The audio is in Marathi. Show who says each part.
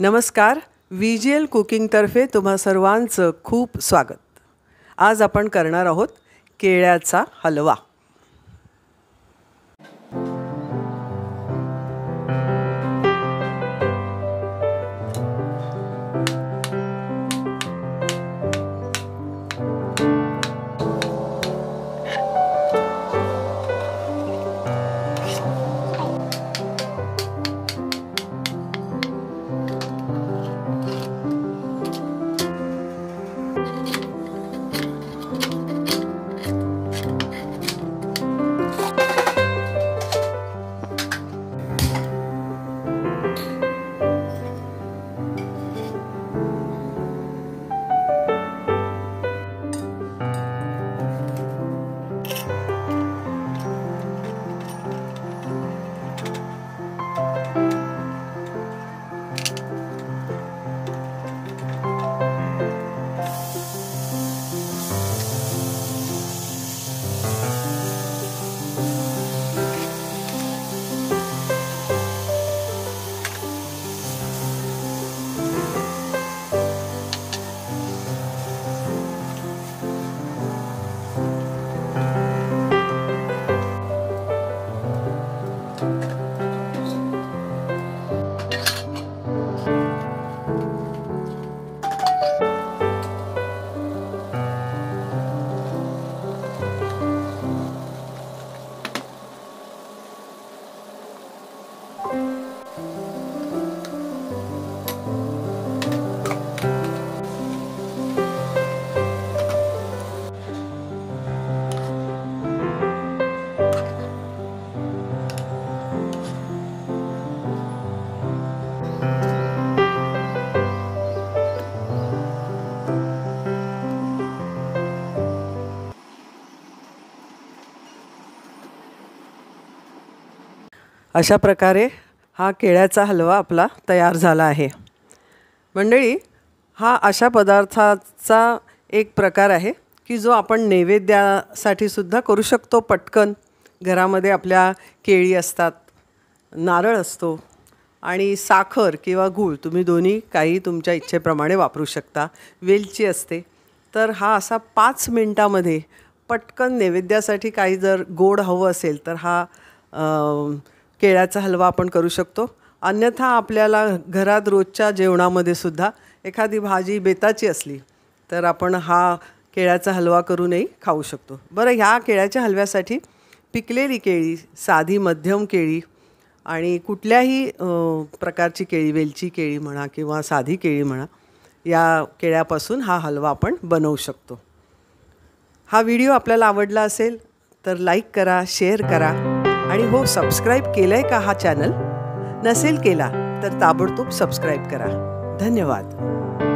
Speaker 1: नमस्कार. VGL कुकिंगतर्फे तुम्हा सर्वांचं खूप स्वागत. आज आपण करणार आहोत केळ्याचा हलवा. अशा प्रकारे हा केळ्याचा हलवा आपला तयार झाला आहे. मंडळी, हा अशा पदार्थाचा एक प्रकार आहे की जो आपण नैवेद्यासाठी सुद्धा करू शकतो. पटकन घरामध्ये आपल्या केळी असतात, नारळ असतो आणि साखर किंवा गूळ तुम्ही दोन्ही काही तुमच्या इच्छेप्रमाणे वापरू शकता. वेलची असते. तर हा असा 5 मिनटामध्ये पटकन नैवेद्यासाठी काही जर गोड हवं असेल तर हा केळ्याचा हलवा आपण करू शकतो. अन्यथा आपल्याला घरात रोजच्या जेवणामध्ये सुद्धा एखादी भाजी बेताची असली तर आपण हा केळ्याचा हलवा करूनही खाऊ शकतो. बरं, ह्या केळ्याच्या हलव्यासाठी पिकलेली केळी, साधी मध्यम केळी आणि कुठल्याही प्रकारची केळी, वेलची केळी म्हणा किंवा साधी केळी म्हणा, या केळ्यापासून हा हलवा आपण बनवू शकतो. हा व्हिडिओ आपल्याला आवडला असेल तर लाईक करा, शेअर करा आणि हो, सबस्क्राईब केलं आहे का हा चॅनल? नसेल केला तर ताबडतोब सबस्क्राईब करा. धन्यवाद.